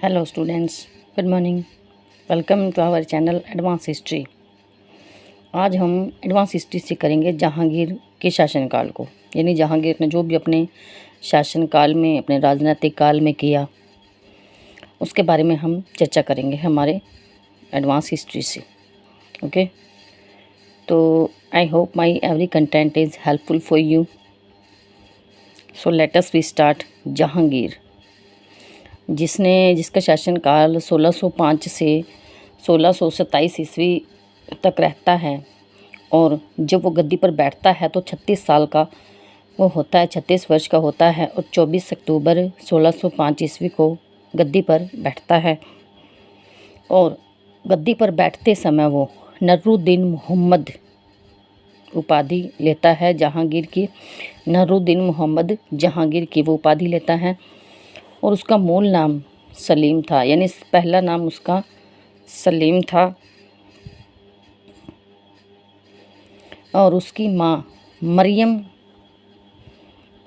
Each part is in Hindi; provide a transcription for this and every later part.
Hello students, good morning. Welcome to our channel advance history. आज हम एडवांस हिस्ट्री से करेंगे जहांगीर के शासनकाल को, यानी जहांगीर ने जो भी अपने शासनकाल में, अपने राजनीतिक काल में किया, उसके बारे में हम चर्चा करेंगे हमारे एडवांस हिस्ट्री से। ओके, तो I hope my every content is helpful for you. So let us we start. Jahangir, जिसका शासनकाल 1605 से 1627 ईस्वी तक रहता है, और जब वो गद्दी पर बैठता है तो 36 साल का वो होता है, 36 वर्ष का होता है, और 24 अक्टूबर 1605 ईस्वी को गद्दी पर बैठता है। और गद्दी पर बैठते समय वो नसरुद्दीन मोहम्मद उपाधि लेता है, जहांगीर की नसरुद्दीन मोहम्मद जहांगीर की वो उपाधि लेता है। और उसका मूल नाम सलीम था, यानी पहला नाम उसका सलीम था। और उसकी माँ मरियम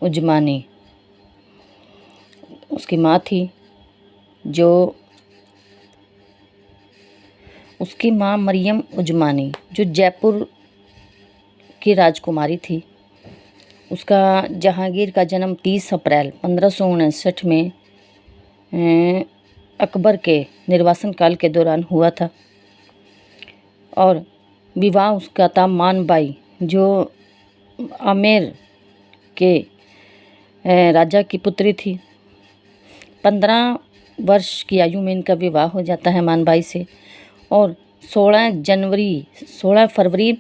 उजमानी उसकी माँ थी, जो उसकी माँ मरियम उजमानी जो जयपुर की राजकुमारी थी। उसका जहांगीर का जन्म 30 अप्रैल 1559 में अकबर के निर्वासन काल के दौरान हुआ था। और विवाह उसका था मानबाई, जो आमेर के राजा की पुत्री थी। 15 वर्ष की आयु में इनका विवाह हो जाता है मानबाई से। और 16 फरवरी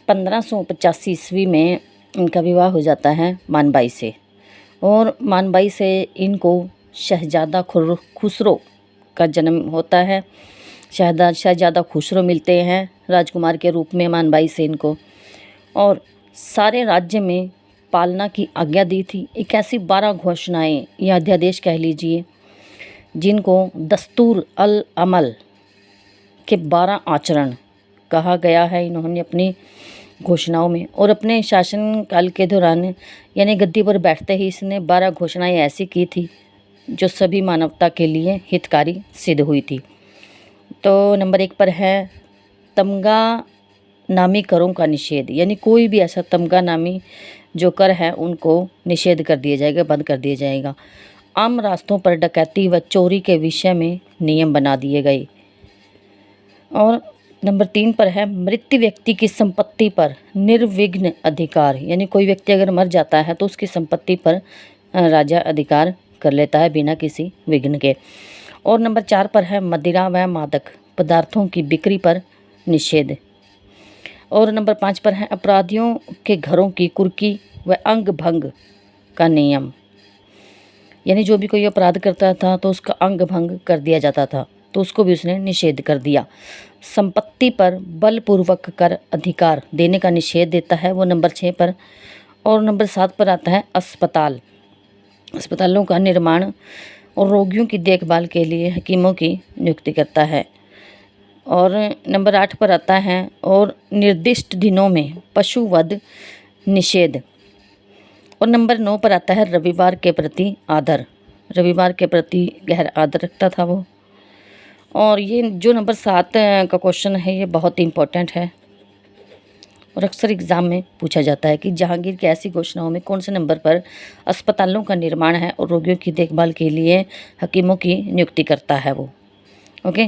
1585 ईस्वी में इनका विवाह हो जाता है मानबाई से। और मानबाई से इनको शहजादा खुसरो का जन्म होता है। शहजादा खुसरो मिलते हैं राजकुमार के रूप में मानबाई से इनको, और सारे राज्य में पालना की आज्ञा दी थी। एक ऐसी 12 घोषणाएं या अध्यादेश कह लीजिए, जिनको दस्तूर अल अमल के 12 आचरण कहा गया है इन्होंने अपनी घोषणाओं में। और अपने शासनकाल के दौरान, यानी गद्दी पर बैठते ही इसने 12 घोषणाएं ऐसी की थी जो सभी मानवता के लिए हितकारी सिद्ध हुई थी। तो नंबर 1 पर है तमगा नामी करों का निषेध, यानी कोई भी ऐसा तमगा नामी जो कर है उनको निषेध कर दिया जाएगा, बंद कर दिया जाएगा। आम रास्तों पर डकैती व चोरी के विषय में नियम बना दिए गए। और नंबर 3 पर है मृत व्यक्ति की संपत्ति पर निर्विघ्न अधिकार, यानी कोई व्यक्ति अगर मर जाता है तो उसकी संपत्ति पर राजा अधिकार कर लेता है बिना किसी विघ्न के। और नंबर 4 पर है मदिरा व मादक पदार्थों की बिक्री पर निषेध। और नंबर 5 पर है अपराधियों के घरों की कुर्की व अंग भंग का नियम, यानी जो भी कोई अपराध करता था तो उसका अंग भंग कर दिया जाता था, तो उसको भी उसने निषेध कर दिया। संपत्ति पर बलपूर्वक कर अधिकार देने का निषेध देता है, वो नंबर 6 पर। और नंबर 7 पर आता है अस्पतालों का निर्माण और रोगियों की देखभाल के लिए हकीमों की नियुक्ति करता है। और नंबर 8 पर आता है और निर्दिष्ट दिनों में पशुवध निषेध। और नंबर 9 पर आता है रविवार के प्रति आदर, रविवार के प्रति गहरा आदर रखता था वो। और ये जो नंबर 7 का क्वेश्चन है, ये बहुत इम्पोर्टेंट है और अक्सर एग्ज़ाम में पूछा जाता है कि जहांगीर की ऐसी घोषणाओं में कौन से नंबर पर अस्पतालों का निर्माण है और रोगियों की देखभाल के लिए हकीमों की नियुक्ति करता है वो। ओके।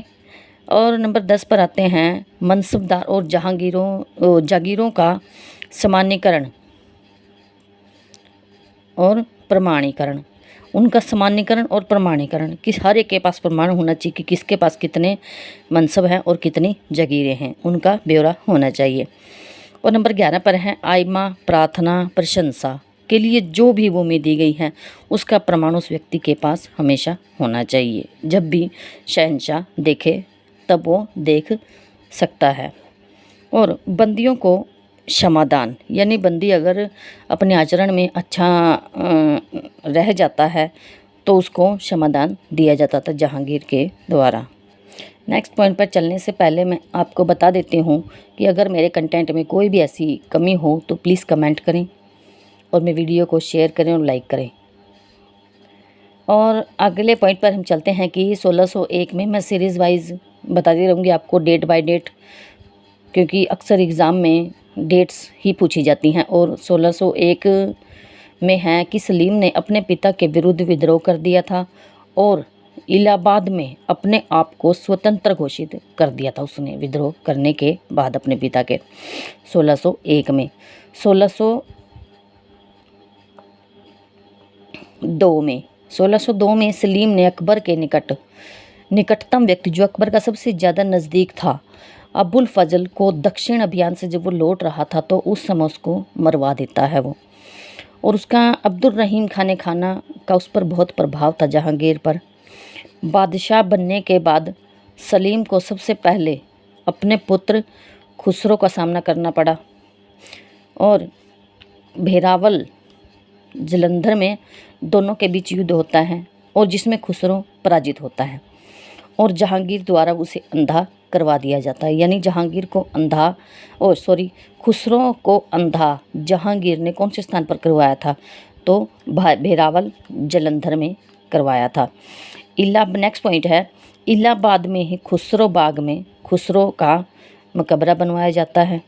और नंबर 10 पर आते हैं मनसबदार और जागीरों का सामान्यीकरण और प्रमाणीकरण। उनका सामान्यीकरण और प्रमाणीकरण, किस हर एक के पास प्रमाण होना चाहिए कि किसके पास कितने मनसब हैं और कितनी जागीरें हैं, उनका ब्यौरा होना चाहिए। और नंबर 11 पर है आइमा प्रार्थना प्रशंसा के लिए जो भी भूमि दी गई है उसका प्रमाण उस व्यक्ति के पास हमेशा होना चाहिए। जब भी शहंशाह देखे तब वो देख सकता है। और बंदियों को क्षमादान, यानी बंदी अगर अपने आचरण में अच्छा रह जाता है तो उसको क्षमादान दिया जाता था जहांगीर के द्वारा। नेक्स्ट पॉइंट पर चलने से पहले मैं आपको बता देती हूँ कि अगर मेरे कंटेंट में कोई भी ऐसी कमी हो तो प्लीज़ कमेंट करें और मेरे वीडियो को शेयर करें और लाइक करें। और अगले पॉइंट पर हम चलते हैं कि 1601 में, मैं सीरीज़ वाइज बताती रहूँगी आपको डेट बाय डेट, क्योंकि अक्सर एग्ज़ाम में डेट्स ही पूछी जाती हैं। और 1601 में है कि सलीम ने अपने पिता के विरुद्ध विद्रोह कर दिया था और इलाहाबाद में अपने आप को स्वतंत्र घोषित कर दिया था। उसने विद्रोह करने के बाद अपने पिता के 1601 में। 1602 में सलीम ने अकबर के निकटतम व्यक्ति, जो अकबर का सबसे ज़्यादा नज़दीक था, अबुल फजल को दक्षिण अभियान से जब वो लौट रहा था तो उस समय उसको मरवा देता है वो। और उसका अब्दुल रहीम खाना का उस पर बहुत प्रभाव था, जहांगीर पर। बादशाह बनने के बाद सलीम को सबसे पहले अपने पुत्र खुसरो का सामना करना पड़ा और भेरावल जलंधर में दोनों के बीच युद्ध होता है और जिसमें खुसरो पराजित होता है और जहांगीर द्वारा उसे अंधा करवा दिया जाता है। यानी खुसरो को अंधा जहांगीर ने कौन से स्थान पर करवाया था? तो भेरावल जलंधर में करवाया था। नेक्स्ट पॉइंट है, इलाहाबाद में ही खुसरो बाग में खुसरो का मकबरा बनवाया जाता है।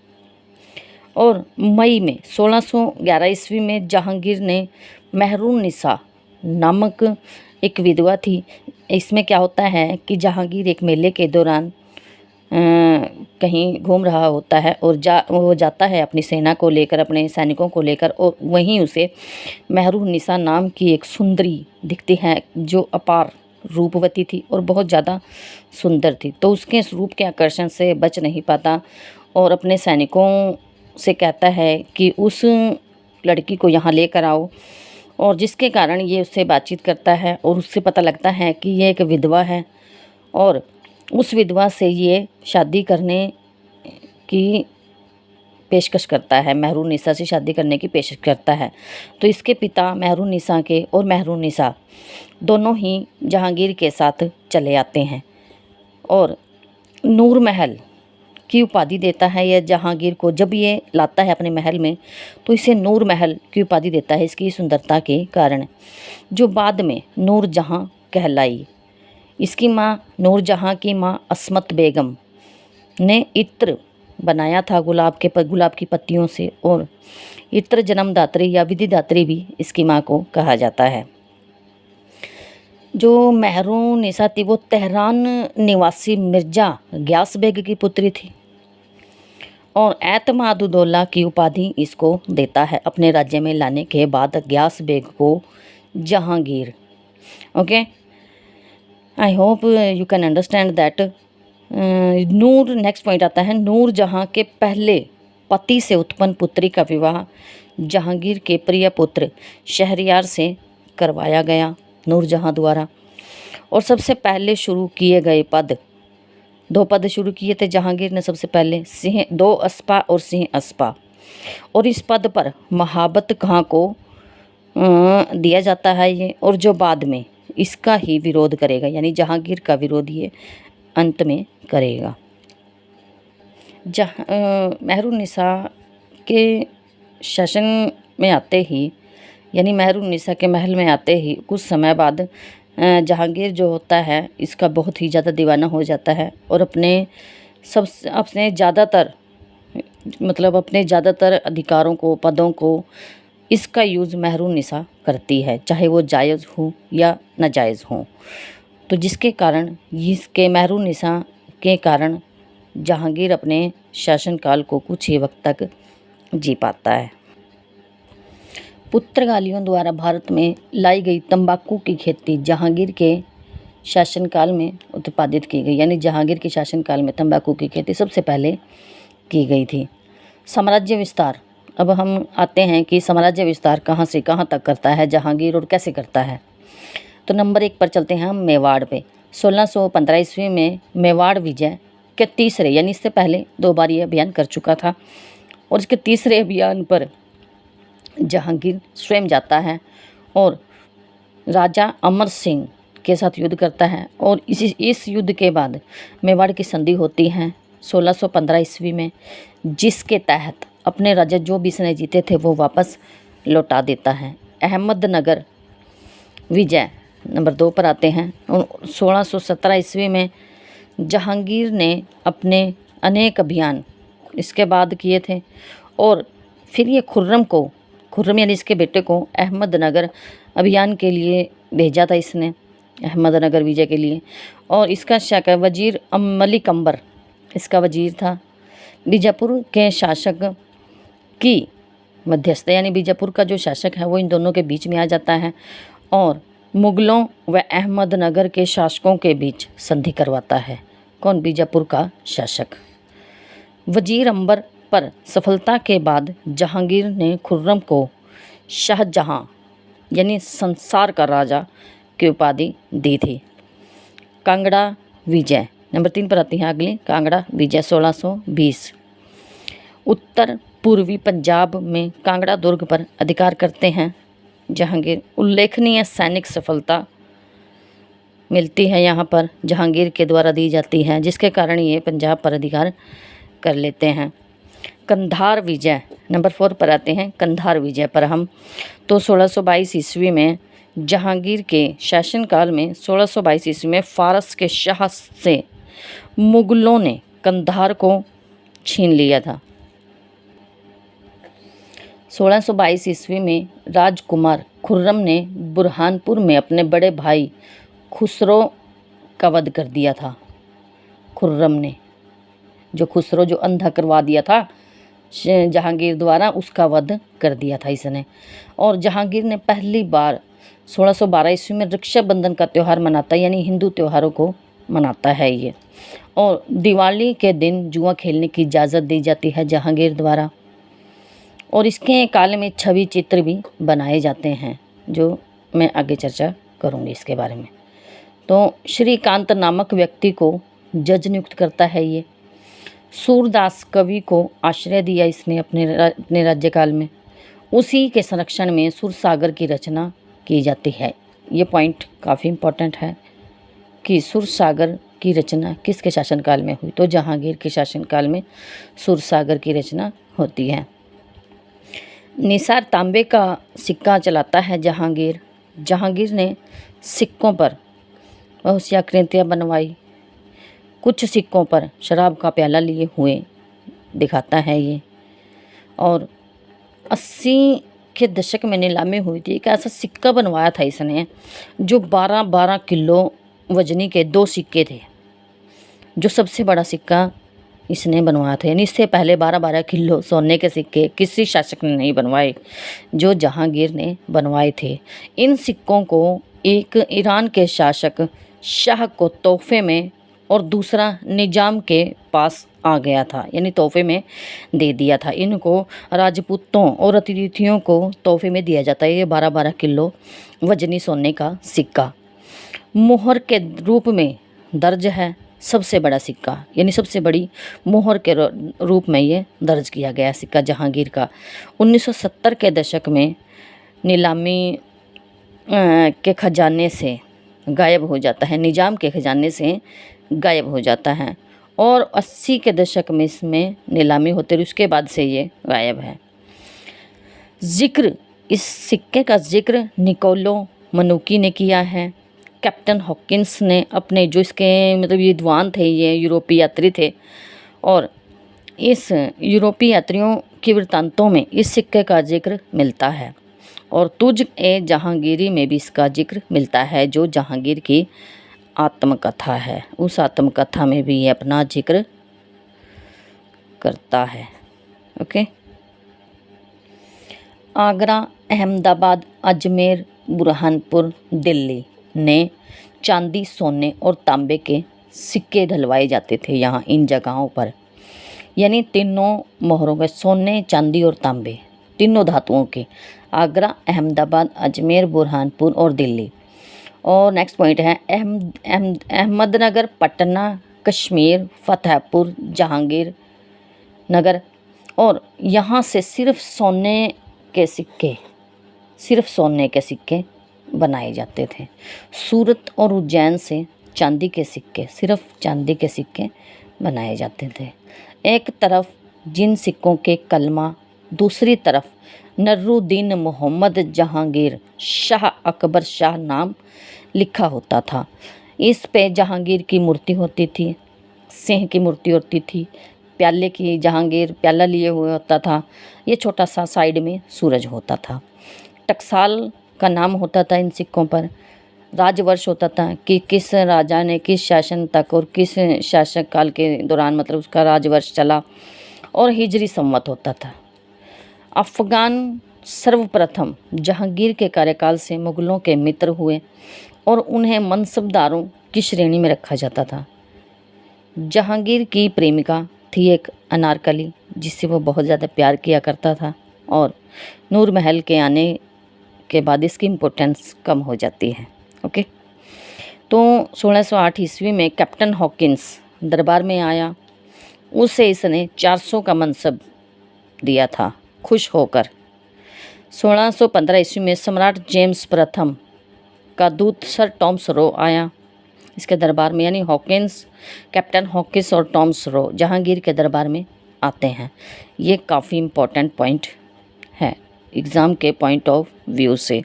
और मई में 1611 ईस्वी में जहांगीर ने मेहरुन्निसा नामक एक विधवा थी। इसमें क्या होता है कि जहांगीर एक मेले के दौरान कहीं घूम रहा होता है और वो जाता है अपनी सेना को लेकर, अपने सैनिकों को लेकर, और वहीं उसे मेहरुन्निसा नाम की एक सुंदरी दिखती है जो अपार रूपवती थी और बहुत ज़्यादा सुंदर थी। तो उसके इस रूप के आकर्षण से बच नहीं पाता और अपने सैनिकों से कहता है कि उस लड़की को यहाँ लेकर आओ, और जिसके कारण ये उससे बातचीत करता है और उससे पता लगता है कि ये एक विधवा है और उस विधवा से ये शादी करने की पेशकश करता है, मेहरुन्निसा से शादी करने की पेशकश करता है। तो इसके पिता मेहरुन्निसा के और मेहरुन्निसा दोनों ही जहांगीर के साथ चले आते हैं और नूर महल की उपाधि देता है यह जहांगीर को। जब ये लाता है अपने महल में तो इसे नूर महल की उपाधि देता है इसकी सुंदरता के कारण, जो बाद में नूरजहां कहलाई। इसकी माँ नूरजहां की माँ अस्मत बेगम ने इत्र बनाया था गुलाब की पत्तियों से, और इत्र जन्मदात्री या विधिदात्री भी इसकी माँ को कहा जाता है। जो मेहरुन्निसा थी वो तेहरान निवासी मिर्जा ग्यास बेग की पुत्री थी और एतमादुद्दौला की उपाधि इसको देता है अपने राज्य में लाने के बाद ग्यास बेग को Jahangir. Okay, I hope you can understand that. Next point आता है, नूरजहां के पहले पति से उत्पन्न पुत्री का विवाह जहांगीर के प्रिय पुत्र शहरयार से करवाया गया नूरजहां द्वारा। और सबसे पहले शुरू किए गए दो पद शुरू किए थे जहांगीर ने। सबसे पहले दो अस्पा और सिंह अस्पा, और इस पद पर महाबत खां को दिया जाता है ये, और जो बाद में इसका ही विरोध करेगा, यानी जहांगीर का विरोध ये अंत में करेगा। मेहरुन्निसा के शासन में आते ही, यानी मेहरुन्निसा के महल में आते ही कुछ समय बाद जहांगीर जो होता है इसका बहुत ही ज़्यादा दीवाना हो जाता है और अपने ज़्यादातर अधिकारों को, पदों को इसका यूज़ मेहरुन्निसा करती है, चाहे वो जायज़ हो या नाजायज़ हो। तो जिसके कारण इसके मेहरुन्निसा के कारण जहांगीर अपने शासनकाल को कुछ ही वक्त तक जी पाता है। पुर्तगालियों द्वारा भारत में लाई गई तंबाकू की खेती जहांगीर के शासनकाल में उत्पादित की गई, यानी जहांगीर के शासनकाल में तंबाकू की खेती सबसे पहले की गई थी। साम्राज्य विस्तार, अब हम आते हैं कि साम्राज्य विस्तार कहाँ से कहाँ तक करता है जहांगीर और कैसे करता है। तो नंबर 1 पर चलते हैं हम मेवाड़ पे। 1615 ईस्वी में मेवाड़ विजय के तीसरे, यानी इससे पहले 2 बार ये अभियान कर चुका था, और इसके तीसरे अभियान पर जहांगीर स्वयं जाता है और राजा अमर सिंह के साथ युद्ध करता है। और इस युद्ध के बाद मेवाड़ की संधि होती है 1615 ईस्वी में, जिसके तहत अपने राजा जो भी इसने जीते थे वो वापस लौटा देता है। अहमदनगर विजय नंबर 2 पर आते हैं। 1617 ईस्वी में जहांगीर ने अपने अनेक अभियान इसके बाद किए थे और फिर ये खुर्रम यानी इसके बेटे को अहमदनगर अभियान के लिए भेजा था इसने, अहमदनगर विजय के लिए। और इसका शासक वजीर मलिक अंबर इसका वजीर था। बीजापुर के शासक की मध्यस्थ यानी बीजापुर का जो शासक है वो इन दोनों के बीच में आ जाता है और मुग़लों व अहमदनगर के शासकों के बीच संधि करवाता है। कौन? बीजापुर का शासक। वजीर अंबर पर सफलता के बाद जहांगीर ने खुर्रम को शाहजहां यानी संसार का राजा की उपाधि दी थी। कांगड़ा विजय नंबर 3 पर आती है अगली। कांगड़ा विजय 1620। उत्तर पूर्वी पंजाब में कांगड़ा दुर्ग पर अधिकार करते हैं जहांगीर। उल्लेखनीय सैनिक सफलता मिलती है यहाँ पर जहांगीर के द्वारा दी जाती है, जिसके कारण ये पंजाब पर अधिकार कर लेते हैं। कंधार विजय नंबर 4 पर आते हैं। कंधार विजय पर हम तो 1622 ईस्वी में जहांगीर के शासनकाल में 1622 ईस्वी में फारस के शाह से मुग़लों ने कंधार को छीन लिया था। 1622 ईस्वी में राजकुमार खुर्रम ने बुरहानपुर में अपने बड़े भाई खुसरो का वध कर दिया था। खुर्रम ने जो खुसरो जो अंधा करवा दिया था जहांगीर द्वारा, उसका वध कर दिया था इसने। और जहांगीर ने पहली बार 1612 ईस्वी में रक्षाबंधन का त्यौहार मनाता है, यानी हिंदू त्योहारों को मनाता है ये। और दिवाली के दिन जुआ खेलने की इजाज़त दी जाती है जहांगीर द्वारा। और इसके काल में छवि चित्र भी बनाए जाते हैं, जो मैं आगे चर्चा करूँगी इसके बारे में। तो श्रीकांत नामक व्यक्ति को जज नियुक्त करता है ये। सूरदास कवि को आश्रय दिया इसने अपने राज्यकाल में। उसी के संरक्षण में सुरसागर की रचना की जाती है। ये पॉइंट काफ़ी इम्पोर्टेंट है कि सुरसागर की रचना किसके शासनकाल में हुई? तो जहांगीर के शासनकाल में सुरसागर की रचना होती है। निसार तांबे का सिक्का चलाता है जहांगीर। जहांगीर ने सिक्कों पर बहुत सी आकृतियाँ बनवाई। कुछ सिक्कों पर शराब का प्याला लिए हुए दिखाता है ये। और 80 के दशक में नीलामी हुई थी। एक ऐसा सिक्का बनवाया था इसने जो 12-12 किलो वजनी के 2 सिक्के थे, जो सबसे बड़ा सिक्का इसने बनवाया था। यानी इससे पहले 12-12 किलो सोने के सिक्के किसी शासक ने नहीं बनवाए, जो जहांगीर ने बनवाए थे। इन सिक्कों को एक ईरान के शासक शाह को तोहफे में और दूसरा निजाम के पास आ गया था, यानी तोहफे में दे दिया था। इनको राजपूतों और अतिथियों को तोहफे में दिया जाता है ये 12-12 किलो वजनी सोने का सिक्का। मोहर के रूप में दर्ज है सबसे बड़ा सिक्का, यानी सबसे बड़ी मोहर के रूप में ये दर्ज किया गया सिक्का जहांगीर का। 1970 के दशक में नीलामी के खजाने से गायब हो जाता है, निजाम के खजाने से गायब हो जाता है। और 80 के दशक में इसमें नीलामी होती है, उसके बाद से ये गायब है। इस सिक्के का जिक्र निकोलो मनुकी ने किया है। कैप्टन हॉकिंस ने अपने जो इसके मतलब विद्वान थे, ये यूरोपीय यात्री थे, और इस यूरोपीय यात्रियों के वृत्तांतों में इस सिक्के का जिक्र मिलता है। और तुझ ए जहांगीरी में भी इसका जिक्र मिलता है, जो जहांगीर की आत्मकथा है। उस आत्मकथा में भी ये अपना जिक्र करता है। ओके। आगरा, अहमदाबाद, अजमेर, बुरहानपुर, दिल्ली ने चांदी, सोने और तांबे के सिक्के ढलवाए जाते थे यहाँ इन जगहों पर, यानी तीनों मोहरों के सोने, चांदी और तांबे, तीनों धातुओं के। आगरा, अहमदाबाद, अजमेर, बुरहानपुर और दिल्ली। और नेक्स्ट पॉइंट है अहमदनगर, पटना, कश्मीर, फतेहपुर, जहांगीर नगर। और यहाँ से सिर्फ सोने के सिक्के बनाए जाते थे। सूरत और उज्जैन से चांदी के सिक्के, सिर्फ चांदी के सिक्के बनाए जाते थे। एक तरफ जिन सिक्कों के कलमा, दूसरी तरफ नर्रुद्दीन मोहम्मद जहांगीर शाह अकबर शाह नाम लिखा होता था। इस पे जहांगीर की मूर्ति होती थी, सिंह की मूर्ति होती थी, प्याले की जहांगीर प्याला लिए हुए होता था। ये छोटा सा साइड में सूरज होता था। टकसाल का नाम होता था इन सिक्कों पर। राजवर्ष होता था कि किस राजा ने किस शासन तक और किस शासक काल के दौरान मतलब उसका राजवर्ष चला, और हिजरी संवत होता था। अफ़गान सर्वप्रथम जहांगीर के कार्यकाल से मुग़लों के मित्र हुए और उन्हें मनसबदारों की श्रेणी में रखा जाता था। जहांगीर की प्रेमिका थी एक अनारकली, जिससे वो बहुत ज़्यादा प्यार किया करता था, और नूर महल के आने के बाद इसकी इम्पोर्टेंस कम हो जाती है। ओके, तो 1608 ईस्वी में कैप्टन हॉकिंस दरबार में आया। उसे इसने 400 का मनसब दिया था खुश होकर। 1615 ईस्वी में सम्राट जेम्स प्रथम का दूत सर टॉमस रो आया इसके दरबार में, यानी हॉकिंस, कैप्टन हॉकिंस और टॉमस रो जहांगीर के दरबार में आते हैं। ये काफ़ी इम्पोर्टेंट पॉइंट है एग्ज़ाम के पॉइंट ऑफ व्यू से।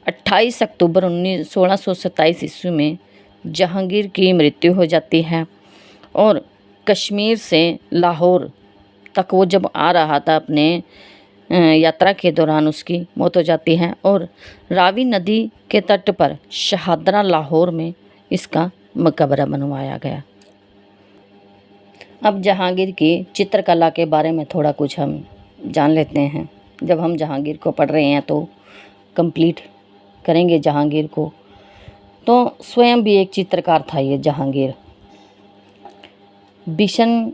28 अक्टूबर 1627 ईस्वी में जहांगीर की मृत्यु हो जाती है, और कश्मीर से लाहौर तक वो जब आ रहा था अपने यात्रा के दौरान उसकी मौत हो जाती है, और रावी नदी के तट पर शहादरा लाहौर में इसका मकबरा बनवाया गया। अब जहांगीर की चित्रकला के बारे में थोड़ा कुछ हम जान लेते हैं। जब हम जहांगीर को पढ़ रहे हैं तो कंप्लीट करेंगे जहांगीर को। तो स्वयं भी एक चित्रकार था ये जहांगीर। बिशन,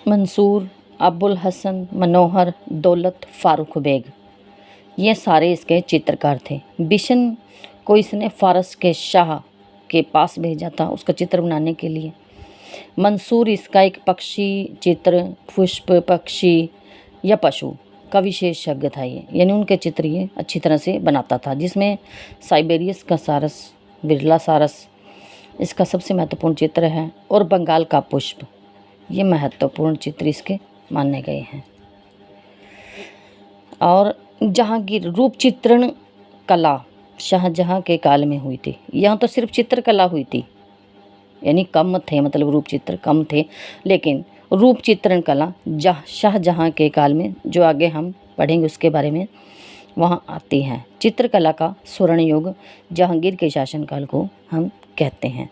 मंसूर, अबुल हसन, मनोहर, दौलत, फारूक बेग, ये सारे इसके चित्रकार थे। बिशन को इसने फ़ारस के शाह के पास भेजा था उसका चित्र बनाने के लिए। मंसूर इसका एक पक्षी चित्र, पुष्प, पक्षी या पशु का विशेषज्ञ था ये, यानी उनके चित्र ये अच्छी तरह से बनाता था, जिसमें साइबेरियस का सारस, बिरला सारस इसका सबसे महत्वपूर्ण चित्र है, और बंगाल का पुष्प, ये महत्वपूर्ण चित्र इसके माने गए हैं। और जहांगीर रूप चित्रण कला शाहजहां के काल में हुई थी। यहाँ तो सिर्फ चित्रकला हुई थी, यानी कम थे, मतलब रूप चित्र कम थे, लेकिन रूप चित्रण कला शाहजहां के काल में, जो आगे हम पढ़ेंगे उसके बारे में, वहाँ आती हैं। चित्रकला का स्वर्ण युग जहांगीर के शासनकाल को हम कहते हैं।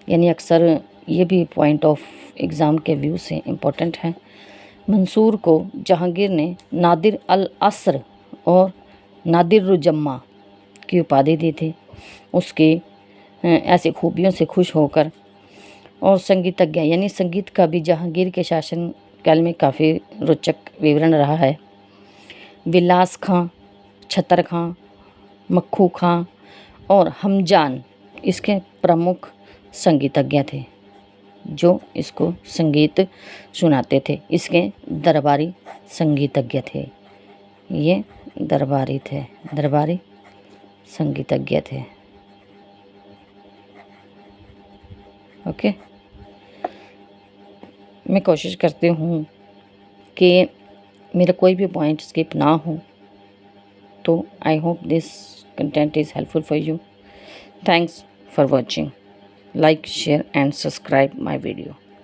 यानी अक्सर ये भी पॉइंट ऑफ एग्ज़ाम के व्यू से इम्पोर्टेंट है। मंसूर को जहांगीर ने नादिर अल असर और नादिरुज्जमा की उपाधि दी थी, उसके ऐसी खूबियों से खुश होकर। और संगीतज्ञ, यानी संगीत का भी जहांगीर के शासन काल में काफ़ी रोचक विवरण रहा है। विलास खां, छतर खां, मक्खू खां और हमजान इसके प्रमुख संगीतज्ञ थे, जो इसको संगीत सुनाते थे। इसके दरबारी संगीतज्ञ थे, ये दरबारी थे, दरबारी संगीतज्ञ थे। ओके, मैं कोशिश करती हूँ कि मेरा कोई भी पॉइंट स्किप ना हो। तो I hope this content is helpful for you. Thanks for watching. Like, share and subscribe my video.